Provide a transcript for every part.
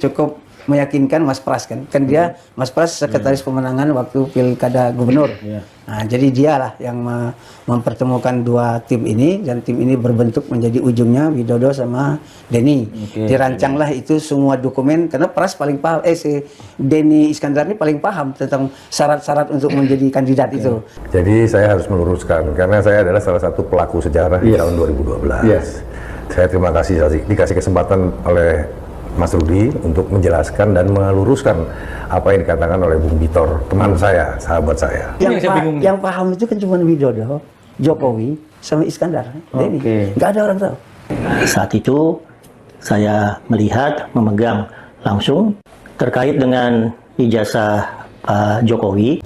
cukup meyakinkan Mas Pras kan dia Mas Pras sekretaris pemenangan waktu pilkada gubernur. Nah, jadi dialah yang mempertemukan dua tim ini, dan tim ini berbentuk menjadi ujungnya Widodo sama Denny. Dirancanglah itu semua dokumen karena Pras paling paham, si Denny Iskandar ini paling paham tentang syarat-syarat untuk menjadi kandidat itu. Jadi saya harus meluruskan karena saya adalah salah satu pelaku sejarah di tahun 2012. Saya terima kasih dikasih kesempatan oleh Mas Rudi untuk menjelaskan dan meluruskan apa yang dikatakan oleh Bung Bitor, teman saya, sahabat saya. Yang paham itu kan cuma Widodo, Jokowi, sama Iskandar. Nggak ada orang tahu. Saat itu saya melihat, memegang langsung terkait dengan ijazah Pak Jokowi.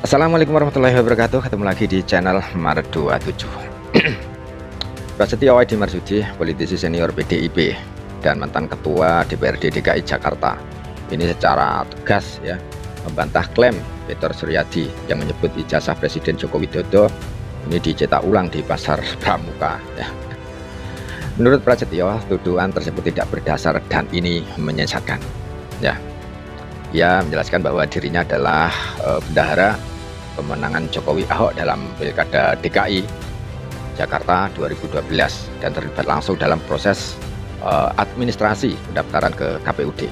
Assalamualaikum warahmatullahi wabarakatuh. Ketemu lagi di channel Maret 27. Prasetyo Edi Marsudi, politisi senior PDIP dan mantan ketua DPRD DKI Jakarta, ini secara tegas ya membantah klaim Peter Suryadi yang menyebut ijazah Presiden Joko Widodo ini dicetak ulang di Pasar Pramuka ya. Menurut Prasetyo, tuduhan tersebut tidak berdasar dan ini menyesatkan ya. Ia menjelaskan bahwa dirinya adalah bendahara pemenangan Jokowi Ahok dalam Pilkada DKI Jakarta 2012 dan terlibat langsung dalam proses administrasi pendaftaran ke KPUD.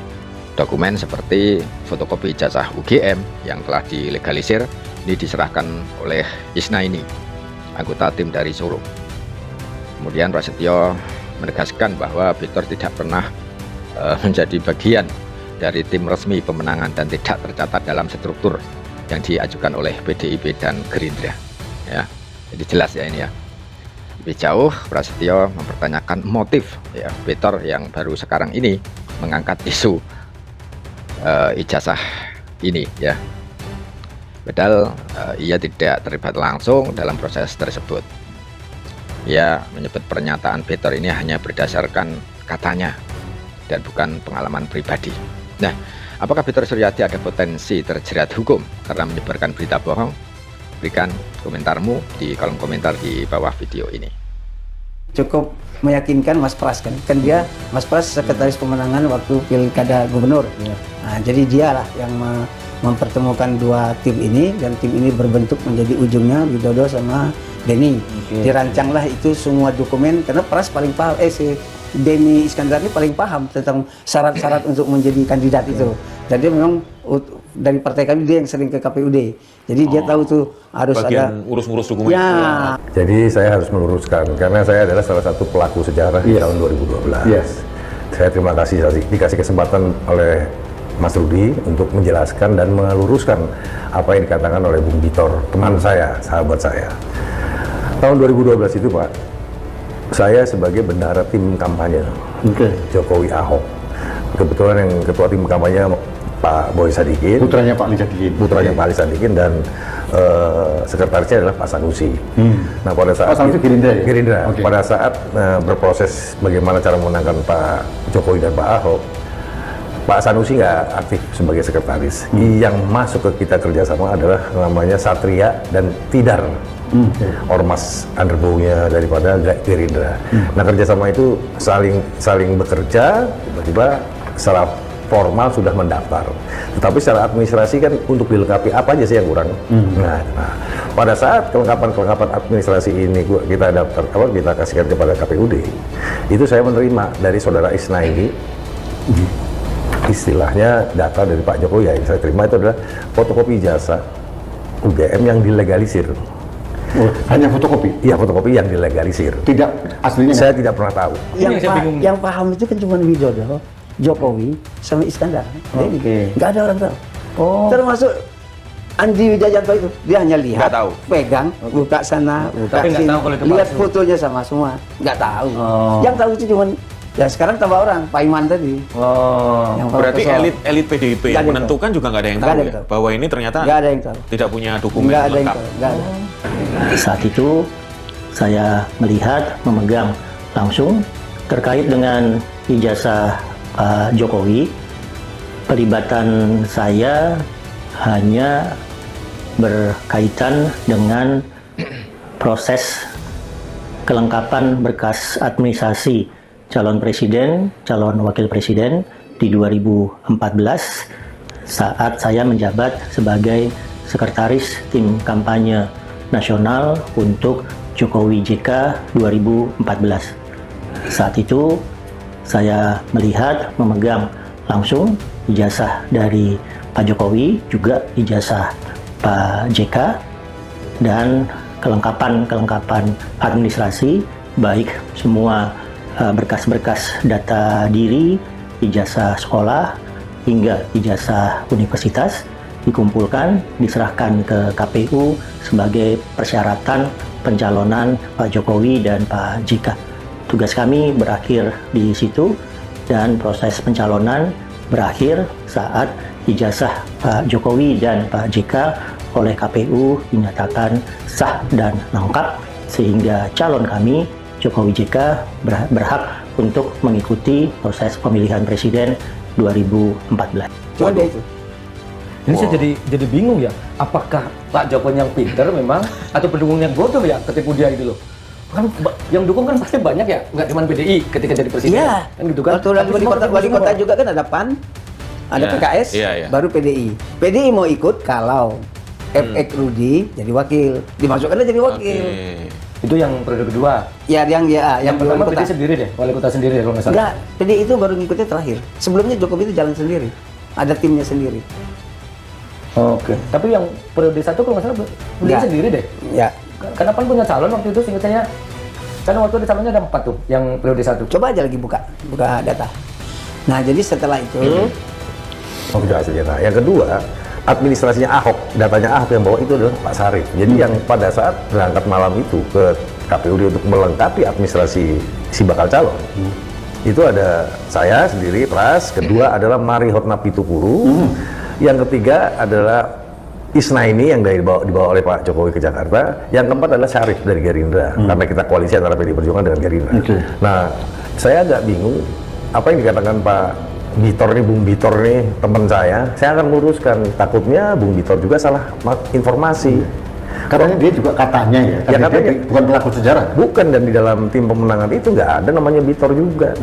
Dokumen seperti fotokopi ijazah UGM yang telah dilegalisir ini diserahkan oleh Isna ini, anggota tim dari Solo. Kemudian Prasetyo menegaskan bahwa Peter tidak pernah menjadi bagian dari tim resmi pemenangan dan tidak tercatat dalam struktur yang diajukan oleh PDIP dan Gerindra ya. Jadi jelas ya ini ya. Lebih jauh Prasetyo mempertanyakan motif ya Peter yang baru sekarang ini mengangkat isu ijazah ini ya. Padahal ia tidak terlibat langsung dalam proses tersebut. Ia menyebut pernyataan Peter ini hanya berdasarkan katanya dan bukan pengalaman pribadi. Nah, apakah Peter Suryadi ada potensi terjerat hukum karena menyebarkan berita bohong? Berikan komentarmu di kolom komentar di bawah video ini. Cukup meyakinkan Mas Pras kan dia Mas Pras sekretaris pemenangan waktu pilkada gubernur. Nah, jadi dialah yang mempertemukan dua tim ini, dan tim ini berbentuk menjadi ujungnya Widodo sama Denny. Dirancanglah itu semua dokumen karena Pras paling paham, si Denny Iskandar ini paling paham tentang syarat-syarat untuk menjadi kandidat itu. Dan dia memang dari partai kami dia yang sering ke KPUD. Jadi dia tahu tuh harus ada urus-urus dokumen. Ya. Jadi saya harus meluruskan karena saya adalah salah satu pelaku sejarah di tahun 2012. Saya terima kasih dikasih kesempatan oleh Mas Rudi untuk menjelaskan dan meluruskan apa yang dikatakan oleh Bung Bitor, teman saya, sahabat saya. Tahun 2012 itu Pak, saya sebagai bendahara tim kampanye Jokowi Ahok. Kebetulan yang ketua tim kampanye Pak Boy Sadikin, putranya Pak Ali Sadikin, dan sekretarisnya adalah Pak Sanusi. Nah, pada saat Sanusi Gerindra. Pada saat berproses bagaimana cara memenangkan Pak Jokowi dan Pak Ahok, Pak Sanusi nggak aktif sebagai sekretaris. Yang masuk ke kita kerjasama adalah namanya Satria dan Tidar. Ormas underbownya daripada Gerindra. Nah, kerjasama itu saling bekerja, tiba-tiba secara formal sudah mendaftar. Tetapi secara administrasi kan untuk dilengkapi apa aja sih yang kurang. Nah, pada saat kelengkapan administrasi ini kita daftar, kita kasihkan kepada KPUD, itu saya menerima dari saudara Isna ini, istilahnya data dari Pak Jokowi yang saya terima itu adalah fotokopi ijazah UGM yang dilegalisir. Hanya fotokopi? Iya, fotokopi yang dilegalisir. Tidak aslinya? Saya tidak pernah tahu. Yang paham itu kan cuma Widodo, Jokowi, sama Iskandar. Nggak ada orang tahu. Termasuk Andi Wijayanto itu, dia hanya lihat, pegang, buka sana, buka sini, lihat fotonya sama semua. Nggak tahu. Yang tahu itu cuma ya sekarang tambah orang, Pak Iman tadi. Berarti elit PDIP yang menentukan juga nggak ada yang tahu ya? Bahwa ini ternyata nggak ada yang tahu. Tidak punya dokumen lengkap. Nggak ada. Saat itu saya melihat, memegang langsung terkait dengan ijazah Pak Jokowi. Pelibatan saya hanya berkaitan dengan proses kelengkapan berkas administrasi calon presiden, calon wakil presiden di 2014 saat saya menjabat sebagai sekretaris tim kampanye nasional untuk Jokowi JK 2014. Saat itu saya melihat memegang langsung ijazah dari Pak Jokowi, juga ijazah Pak JK, dan kelengkapan administrasi, baik semua berkas-berkas data diri, ijazah sekolah, hingga ijazah universitas dikumpulkan, diserahkan ke KPU sebagai persyaratan pencalonan Pak Jokowi dan Pak JK. Tugas kami berakhir di situ dan proses pencalonan berakhir saat ijazah Pak Jokowi dan Pak JK oleh KPU dinyatakan sah dan lengkap, sehingga calon kami Jokowi JK berhak untuk mengikuti proses pemilihan presiden 2014. Cuma dia itu. Ini saya jadi bingung ya, apakah Pak Jokowi yang pinter memang atau pendukung yang bodoh ya ketipu dia itu loh. Kan yang dukung kan pasti banyak ya, nggak cuma PDI ketika jadi presiden. Iya. Kan gitu kan. Waktu wali kota juga kan ada PAN, ada Ya, PKS, iya. baru PDI. PDI mau ikut kalau FX Rudi jadi wakil, dimasukkannya jadi wakil. Itu yang periode kedua. Ya yang pertama wali kota. PDI sendiri deh, wali kota sendiri kalau nggak salah. Enggak, PDI itu baru ngikutnya terakhir. Sebelumnya Jokowi itu jalan sendiri, ada timnya sendiri. Oke. Tapi yang periode 1 kalau nggak salah PDI Enggak. sendiri deh. Ya, Kenapa punya calon waktu itu seingat saya? Karena waktu itu calonnya ada 4 tuh, yang periode 1. coba aja lagi buka data. Nah, jadi setelah itu Oh, jelas aja. Nah, yang kedua, administrasinya Ahok, datanya Ahok yang bawa itu adalah Pak Sarif. Jadi yang pada saat berangkat malam itu ke KPUD untuk melengkapi administrasi si bakal calon, itu ada saya sendiri, Pras. Kedua adalah Mari Hotna Pitupulu. Yang ketiga adalah Isnaini yang dibawa oleh Pak Jokowi ke Jakarta. Yang keempat adalah Syarif dari Gerindra, karena kita koalisi antara PDI Perjuangan dengan Gerindra. Nah, saya agak bingung apa yang dikatakan Pak Bitor nih, Bung Bitor nih, teman saya akan luruskan. Takutnya Bung Bitor juga salah informasi. Karena dia juga katanya ya, Ya, katanya. dia bukan pelaku sejarah. Bukan, dan di dalam tim pemenangan itu nggak ada namanya Bitor juga.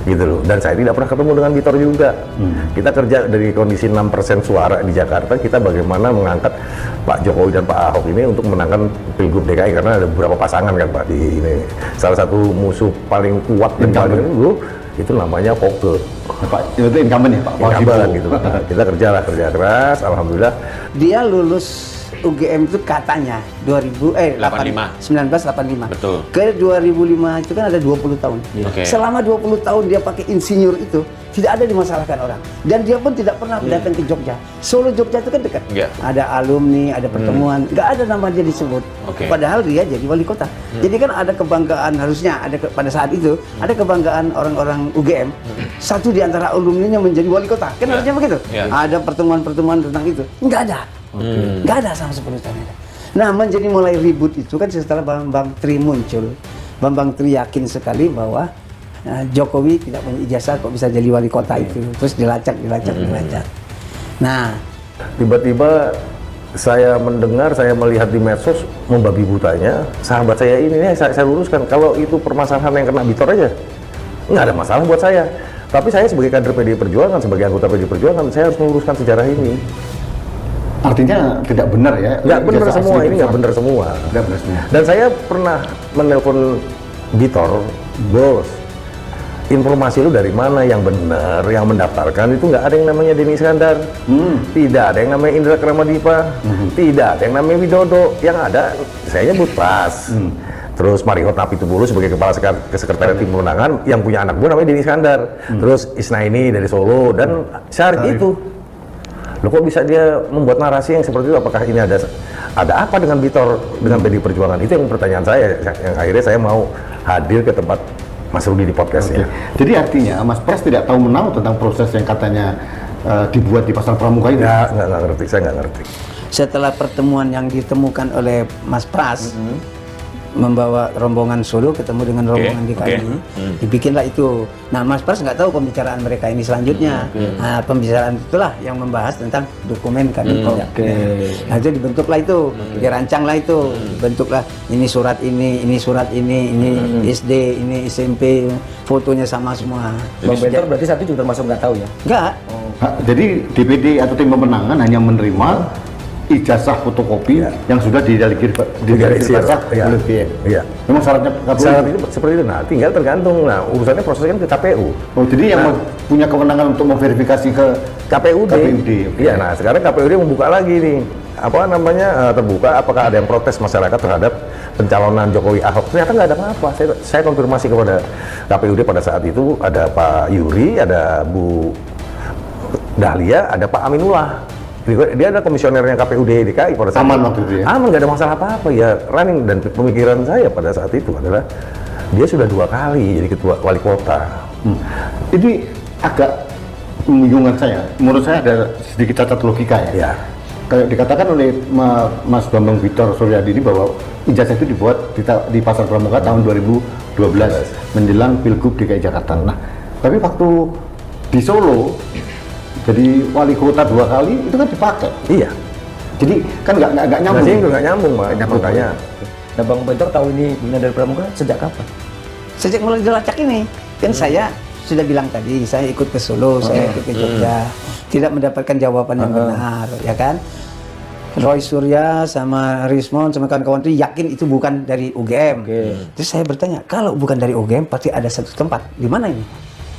Gitu loh. Dan saya tidak pernah ketemu dengan Bitor juga. Kita kerja dari kondisi 6% suara di Jakarta, kita bagaimana mengangkat Pak Jokowi dan Pak Ahok ini untuk menangkan Pilgub DKI, karena ada beberapa pasangan kan Pak di ini. Salah satu musuh paling kuat dan paling itu namanya Foke. Pak, itu incumbent ya Pak? Incumbent gitu. Nah, kita kerja keras, alhamdulillah. dia lulus UGM itu katanya 1985. Betul. Ke 2005 itu kan ada 20 tahun. Oke. Selama 20 tahun dia pakai insinyur itu, tidak ada dimasalahkan orang. Dan dia pun tidak pernah datang ke Jogja. Solo Jogja itu kan dekat. Iya. Ada alumni, ada pertemuan, nggak ada nama dia disebut. Oke. Padahal dia jadi wali kota. Jadi kan ada kebanggaan, harusnya ada pada saat itu ada kebanggaan orang-orang UGM. Satu di antara alumninya menjadi wali kota. Kan harusnya begitu. Iya. Ada pertemuan-pertemuan tentang itu. Nggak ada. Nggak ada sama 10 tahun itu. Nah, menjadi mulai ribut itu kan setelah Bambang Tri muncul. Bambang Tri yakin sekali bahwa Jokowi tidak punya ijazah kok bisa jadi wali kota itu. Terus dilacak. Nah, Tiba-tiba saya mendengar, saya melihat di medsos membabi butanya sahabat saya ini, saya luruskan, kalau itu permasalahan yang kena Bitor aja nggak ada masalah buat saya, tapi saya sebagai kader PDI Perjuangan, sebagai anggota PDI Perjuangan, saya harus meluruskan sejarah ini. Artinya tidak benar ya? Nggak benar Ijazah semua, asli ini nggak benar semua. Nggak benar semua. Dan saya pernah menelpon Bitor, bos, informasi lu dari mana yang benar, yang mendaftarkan itu nggak ada yang namanya Denny Iskandar, tidak ada yang namanya Indra Kramadipa, tidak ada yang namanya Widodo, yang ada saya nyebut Pras. Terus Mari Hotna Pitupulu sebagai kepala sekretariat tim pemenangan yang punya anak buah namanya Denny Iskandar. Terus Isnaini dari Solo dan Syarif itu. Loh, kok bisa dia membuat narasi yang seperti itu? Apakah ini ada apa dengan Bitor, dengan PDI Perjuangan? Itu yang pertanyaan saya, yang akhirnya saya mau hadir ke tempat Mas Rudi di podcastnya. Jadi artinya Mas Pras tidak tahu menahu tentang proses yang katanya dibuat di Pasar Pramuka itu? Nggak ngerti, saya nggak ngerti. setelah pertemuan yang ditemukan oleh Mas Pras, membawa rombongan Solo ketemu dengan rombongan DKI. Dibikinlah itu. Nah, Mas Pras nggak tahu pembicaraan mereka ini selanjutnya. Nah, pembicaraan itulah yang membahas tentang dokumen Kominfo. Nah, itu dibentuklah itu, dirancanglah itu, bentuklah ini surat ini surat ini SD, ini SMP, fotonya sama semua. Bang Bentor berarti saat itu juga termasuk nggak tahu ya? Enggak. Jadi DPD atau tim pemenangan hanya menerima ijazah fotokopi yang sudah didelegir basah oleh BM. Iya. Memang syaratnya Syarat itu seperti itu. Nah, tinggal tergantung. Nah, urusannya prosesnya kan ke KPU. Oh, jadi yang punya kewenangan untuk memverifikasi ke KPUD. Okay. Iya, nah sekarang KPUD membuka lagi nih. Apa namanya terbuka, apakah ada yang protes masyarakat terhadap pencalonan Jokowi Ahok? Ternyata nggak ada apa-apa. Saya konfirmasi kepada KPUD pada saat itu, ada Pak Yuri, ada Bu Dahlia, ada Pak Aminullah. Dia ada komisionernya KPUD DKI pada saat aman waktu itu ya? Aman, nggak ada masalah apa-apa ya, running. Dan pemikiran saya pada saat itu adalah dia sudah 2 kali jadi ketua wali kota. Ini agak membingungkan saya. Menurut saya ada sedikit cacat logika ya. Kayak dikatakan oleh Mas Bambang Victor Suryadi ini bahwa ijazah itu dibuat di Pasar Pramuka tahun 2012 menjelang Pilgub DKI Jakarta. Nah, tapi waktu di Solo jadi wali kota 2 kali itu kan dipakai. Iya. Jadi kan nggak nyambung. Nggak nyambung, makanya. Nah, Bang Bentor tahu ini Bina dari Pramuka sejak kapan? Sejak mulai dilacak ini, kan saya sudah bilang tadi, saya ikut ke Solo, saya ikut ke Jogja, tidak mendapatkan jawaban yang benar, ya kan? Roy Surya sama Rismon sama kawan-kawan itu yakin itu bukan dari UGM. Terus saya bertanya, kalau bukan dari UGM pasti ada satu tempat. Di mana ini?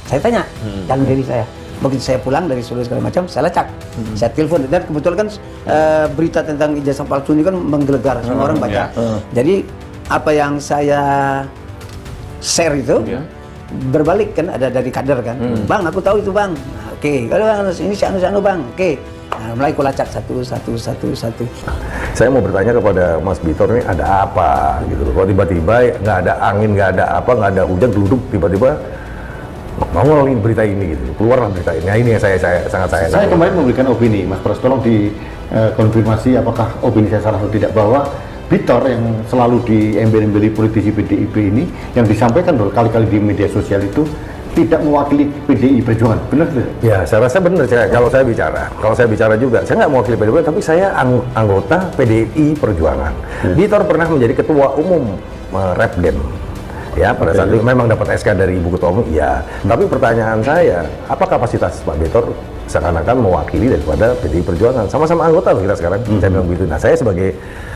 Saya tanya dalam diri saya. Begitu saya pulang dari Solo segala macam, saya lacak, saya telepon, dan kebetulan kan berita tentang ijazah palsu ini kan menggelegar, semua orang baca. Jadi apa yang saya share itu berbalik kan, ada dari kader kan, Bang aku tahu itu Bang, nah, oke, kalau ini si anu Bang, oke. Nah, mulai aku lacak satu. Saya mau bertanya kepada Mas Bitor ini ada apa gitu loh. Kalau tiba-tiba nggak ada angin, nggak ada apa, nggak ada hujan, duduk tiba-tiba mau ngeluarin berita ini gitu, keluarlah berita ini. Nah, ini yang saya kemarin memberikan opini, Mas Pras, tolong dikonfirmasi apakah opini saya salah atau tidak, bahwa Bitor yang selalu diembel-embeli politisi PDIP ini yang disampaikan berkali-kali di media sosial itu tidak mewakili PDI Perjuangan, benar tidak? Ya, saya rasa benar. Kalau saya bicara juga, saya nggak mewakili PDI, tapi saya anggota PDI Perjuangan. Bitor pernah menjadi ketua umum Repdem. Ya, pada saat itu memang dapat SK dari Ibu Ketua Umum, iya. Tapi pertanyaan saya, apa kapasitas Pak Bitor seakan-akan mewakili daripada PDI Perjuangan? Sama-sama anggota loh kita sekarang, saya bilang begitu. Nah, saya sebagai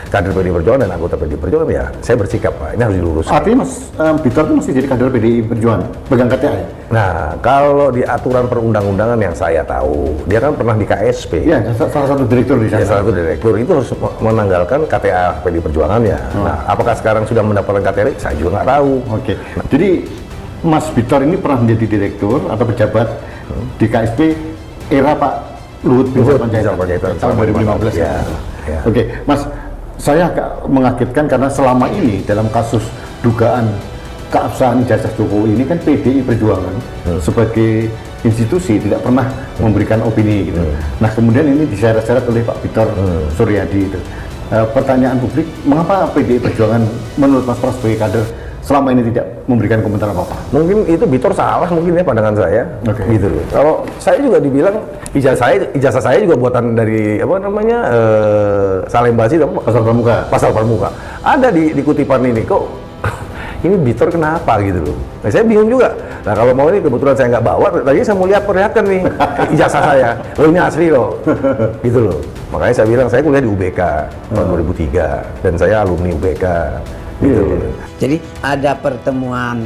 kader PDI Perjuangan dan anggota PDI Perjuangan, ya saya bersikap, Pak, ini harus diluruskan. Artinya Mas Bitor itu masih jadi kader PDI Perjuangan, pegang KTA ya? Nah, kalau di aturan perundang-undangan yang saya tahu, dia kan pernah di KSP. Iya, salah satu direktur di sana. Ya, salah satu direktur itu harus menanggalkan KTA PDI Perjuangan ya. Nah, apakah sekarang sudah mendapatkan KTA? Saya juga nggak tahu. Oke. Jadi Mas Bitor ini pernah menjadi direktur atau pejabat di KSP era Pak Luhut bin Sarpanjaitan tahun 2015 ya. Oke, Mas, saya agak mengagetkan karena selama ini dalam kasus dugaan keabsahan ijazah Jokowi ini kan PDI Perjuangan sebagai institusi tidak pernah memberikan opini gitu. Nah, kemudian ini diseret-seret oleh Pak Bitor Suryadi itu. Pertanyaan publik, mengapa PDI Perjuangan menurut Mas Pras sebagai kader selama ini tidak memberikan komentar apa-apa? Mungkin itu Bitor salah mungkin ya pandangan saya. Gitu loh. Kalau saya juga dibilang ijazah saya juga buatan dari apa namanya Salembasi Pasar Pramuka. Ada di kutipan ini kok ini Bitor kenapa gitu loh. Nah, saya bingung juga. Nah, kalau mau ini kebetulan saya nggak bawa, tadi saya mau perlihatkan nih ijazah saya. Loh, ini asli loh. Gitu loh. Makanya saya bilang saya kuliah di UBK tahun 2003 dan saya alumni UBK. Gitu. Jadi ada pertemuan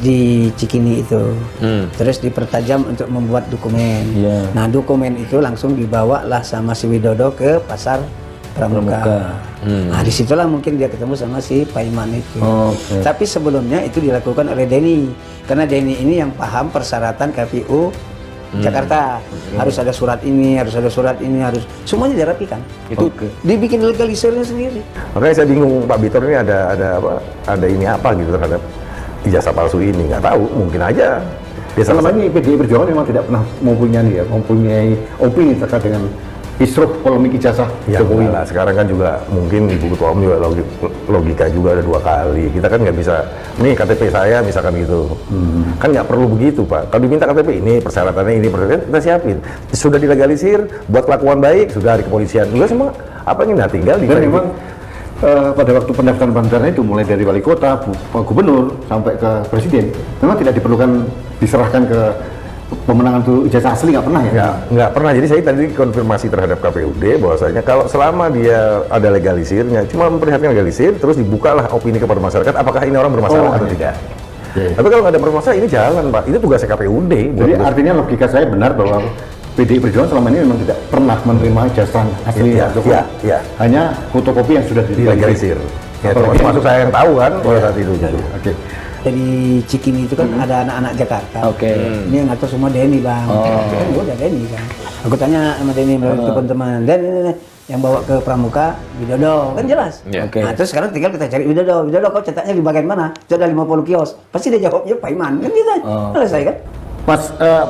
di Cikini itu, terus dipertajam untuk membuat dokumen. Nah, dokumen itu langsung dibawalah sama si Widodo ke Pasar Pramuka. Nah, disitulah mungkin dia ketemu sama si Paiman itu. Tapi sebelumnya itu dilakukan oleh Denny, karena Denny ini yang paham persyaratan KPU Jakarta. Harus ada surat ini, harus semuanya dirapikan. Itu dibikin legalisirnya sendiri. Makanya saya bingung Pak Bitor ini ada ini apa gitu terhadap ijazah palsu ini, nggak tahu, mungkin aja. Selama ini PDI Perjuangan memang tidak pernah mempunyai opini terkait dengan kisruh polemik ijazah Ya, Jokowi? lah. Sekarang kan juga mungkin Ibu Ketua Umum juga logika juga ada 2 kali. Kita kan nggak bisa, nih KTP saya misalkan gitu. Kan nggak perlu begitu Pak. Kalau diminta KTP ini persyaratannya ini, kita siapin. Sudah dilegalisir, buat kelakuan baik, sudah di kepolisian. Juga semua apa yang tinggal di. Dan memang pada waktu pendaftaran pendaftaran itu mulai dari wali kota, gubernur sampai ke presiden, memang tidak diperlukan diserahkan ke pemenangan itu ijazah asli, nggak pernah ya? Nggak pernah. Jadi saya tadi konfirmasi terhadap KPUD bahwasanya kalau selama dia ada legalisirnya, cuma memperlihatkan legalisir, terus dibukalah opini kepada masyarakat, apakah ini orang bermasalah atau tidak. Tapi kalau nggak ada bermasalah, ini jalan Pak. Itu tugasnya KPUD. Jadi artinya logika saya benar bahwa PDI Perjuangan selama ini memang tidak pernah menerima ijazah asli Jokowi. Hanya fotokopi yang sudah dilegalisir. Ya, termasuk saya yang tahu kan pada saat itu. Oke. Dari Cikini itu kan ada anak-anak Jakarta. Ini yang ngatur semua Denny Bang. Kan gue udah Denny kan. Aku tanya sama Denny melalui teman-teman. Dan ini yang bawa ke Pramuka Widodo kan jelas. Nah terus sekarang tinggal kita cari Widodo. Widodo kau cetaknya di bagian mana? Itu ada 50 kios. Pasti dia jawabnya Pak Iman kan gitu. Selesai kan? Mas,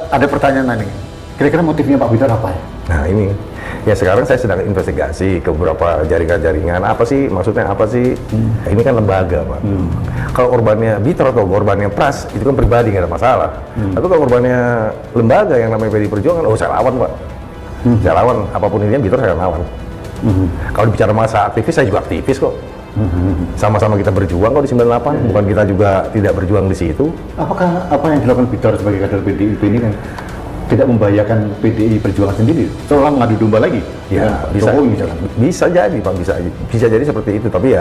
ada pertanyaan nih. Kira-kira motifnya Pak Widodo apa ya? Nah ini, ya sekarang saya sedang investigasi ke beberapa jaringan-jaringan. Apa sih, maksudnya apa sih? Ini kan lembaga Pak. Kalau korbannya Bitor atau korbannya Pras, itu kan pribadi, nggak ada masalah. Tapi kalau korbannya lembaga yang namanya PDI Perjuangan, oh saya lawan Pak. Saya lawan, apapun ini Bitor saya lawan. Kalau bicara masa aktivis, saya juga aktivis kok. Sama-sama kita berjuang kok di 98, bukan kita juga tidak berjuang di situ. Apakah apa yang dilakukan Bitor sebagai kader PDIP ini kan tidak membahayakan PDI Perjuangan sendiri? Seolah ngadu domba lagi? Ya, bisa, Jokowi misalkan. Bisa jadi Pak, bisa jadi seperti itu. Tapi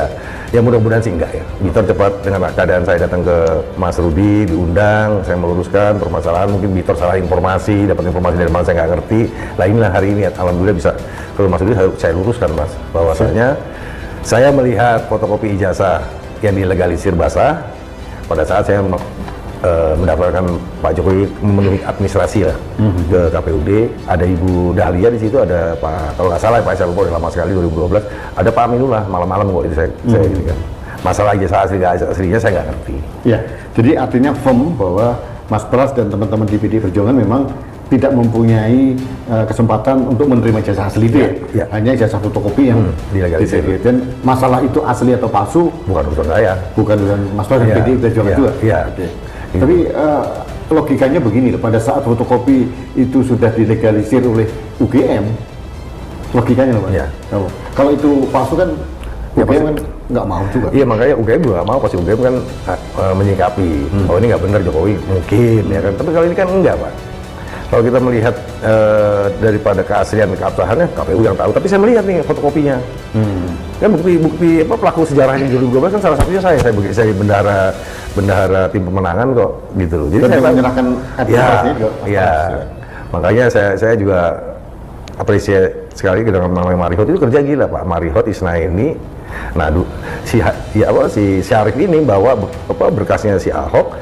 ya mudah-mudahan sih enggak ya. Bitor cepat dengan keadaan saya datang ke Mas Rudi, diundang, saya meluruskan permasalahan. Mungkin Bitor salah informasi, dapat informasi dari mana saya nggak ngerti. Lah inilah hari ini, alhamdulillah bisa ke Mas Rudi saya luruskan Mas, bahwasanya saya melihat fotokopi ijazah yang dilegalisir basah pada saat saya mendapatkan Pak Jokowi memenuhi administrasi lah ke KPUD. Ada Ibu Dahlia di situ, ada Pak, kalau nggak salah Pak saya lupa udah lama sekali 2012, ada Pak Aminullah malam-malam kok itu saya ini kan. Masalah ijazah aslinya saya nggak ngerti. Ya, jadi artinya firm bahwa Mas Pras dan teman-teman di PDI Perjuangan memang tidak mempunyai kesempatan untuk menerima ijazah asli itu ya. Hanya ijazah fotokopi yang dilegalisir. Dan masalah itu asli atau palsu bukan urusan saya, bukan urusan Mas Pras dan PDI Perjuangan juga. Tapi logikanya begini, pada saat fotokopi itu sudah dilegalisir oleh UGM, logikanya loh Pak. Kalau itu palsu kan UGM kan nggak mau juga. Iya, makanya UGM juga nggak mau, pasti UGM kan menyikapi, oh ini nggak benar Jokowi, mungkin ya kan. Tapi kalau ini kan enggak Pak. Kalau kita melihat daripada keaslian keabsahannya, KPU yang tahu. Tapi saya melihat nih fotokopinya. Kan bukti apa pelaku sejarahnya 2012 kan salah satunya saya bendahara tim pemenangan kok gitu loh. Jadi dan saya menyerahkan administrasinya juga. Makanya saya juga apresiasi sekali dengan namanya Marihot itu kerja gila Pak. Marihot Isnaini. Nah, si Syarif ini bawa berkasnya si Ahok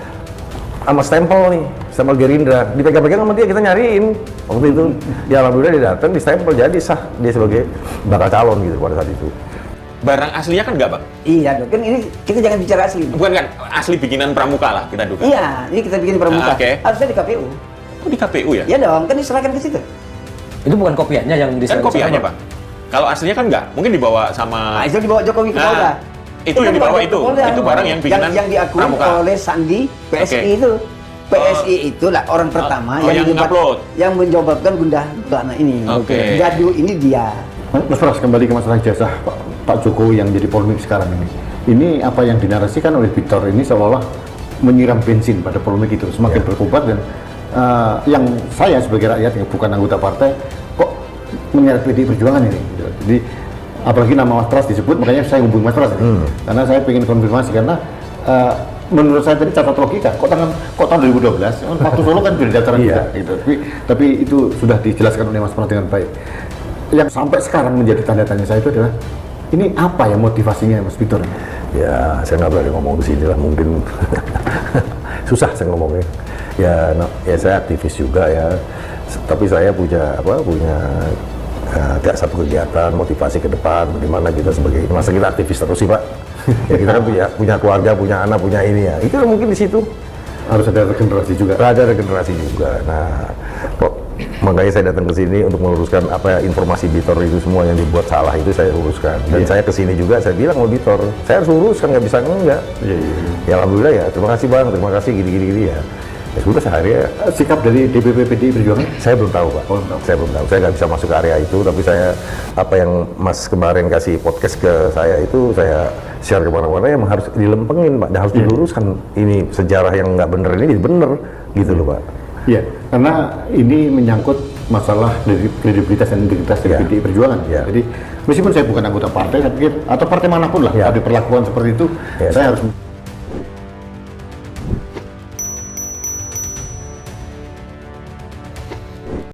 sama stempel Gerindra, dipegang-pegang sama dia, kita nyariin waktu itu. Ya alhamdulillah dia datang, di stempel, jadi sah dia sebagai bakal calon gitu pada saat itu. Barang aslinya kan enggak Bang? Iya dong, kan ini kita jangan bicara asli. Bukan kan, asli bikinan Pramuka lah kita duga. Iya, ini kita bikin Pramuka. Harusnya di KPU. Oh di KPU ya? Iya dong, kan diserahkan ke situ. Itu bukan kopiannya yang kan kopiannya Pak. Kalau aslinya kan enggak, mungkin dibawa sama. Nah, itu dibawa Jokowi ke Polda. Itu yang dibawa itu barang yang bikinan yang diakui oleh Sandi PSI itu. PSI itulah orang pertama yang menjawabkan gundah anak ini. Gaduh ini dia. Mas Pras, kembali ke masalah ijazah Pak Jokowi yang jadi polemik sekarang ini. Ini apa yang dinarasikan oleh Bitor ini seolah-olah menyiram bensin pada polemik itu, semakin berkobar. Dan yang saya sebagai rakyat yang bukan anggota partai kok menyeret PDI Perjuangan ini gitu. Jadi apalagi nama Mas Pras disebut, makanya saya hubungi Mas Pras karena saya ingin konfirmasi, karena menurut saya tadi catat logika, kok tahun 2012 waktu Solo kan sudah daftaran kita gitu. Tapi itu sudah dijelaskan oleh Mas Pras dengan baik. Yang sampai sekarang menjadi tanda tanya saya itu adalah, ini apa ya motivasinya Mas Bitor? Ya saya nggak berani ngomong di sini lah, mungkin susah saya ngomongnya. Ya saya aktivis juga ya, tapi saya punya satu kegiatan motivasi ke depan, bagaimana kita sebagai, masa kita aktivis terus sih Pak. Ya kita kan punya keluarga, punya anak, punya ini ya. Itu mungkin di situ harus ada regenerasi juga. Ada regenerasi juga. Nah, Makanya saya datang ke sini untuk meluruskan apa informasi Bitor itu semua yang dibuat salah itu saya uruskan. Dan saya ke sini juga saya bilang sama Bitor, saya harus uruskan, nggak bisa enggak. Ya alhamdulillah ya, terima kasih Bang, terima kasih gini. Ya sudah sehari ya. Sikap dari DPP PDI Perjuangan? Saya belum tahu Pak. Saya belum tahu. Saya nggak bisa masuk ke area itu, tapi saya apa yang Mas kemarin kasih podcast ke saya itu saya share kemana-mana yang harus dilempengin Pak, dan harus diluruskan. Ini sejarah yang nggak bener ini bener gitu loh Pak. Iya, karena ini menyangkut masalah dari kredibilitas dan integritas dari PDI Perjuangan. Jadi meskipun saya bukan anggota partai, saya pikir atau partai manapun lah, ada perlakuan seperti itu, saya harus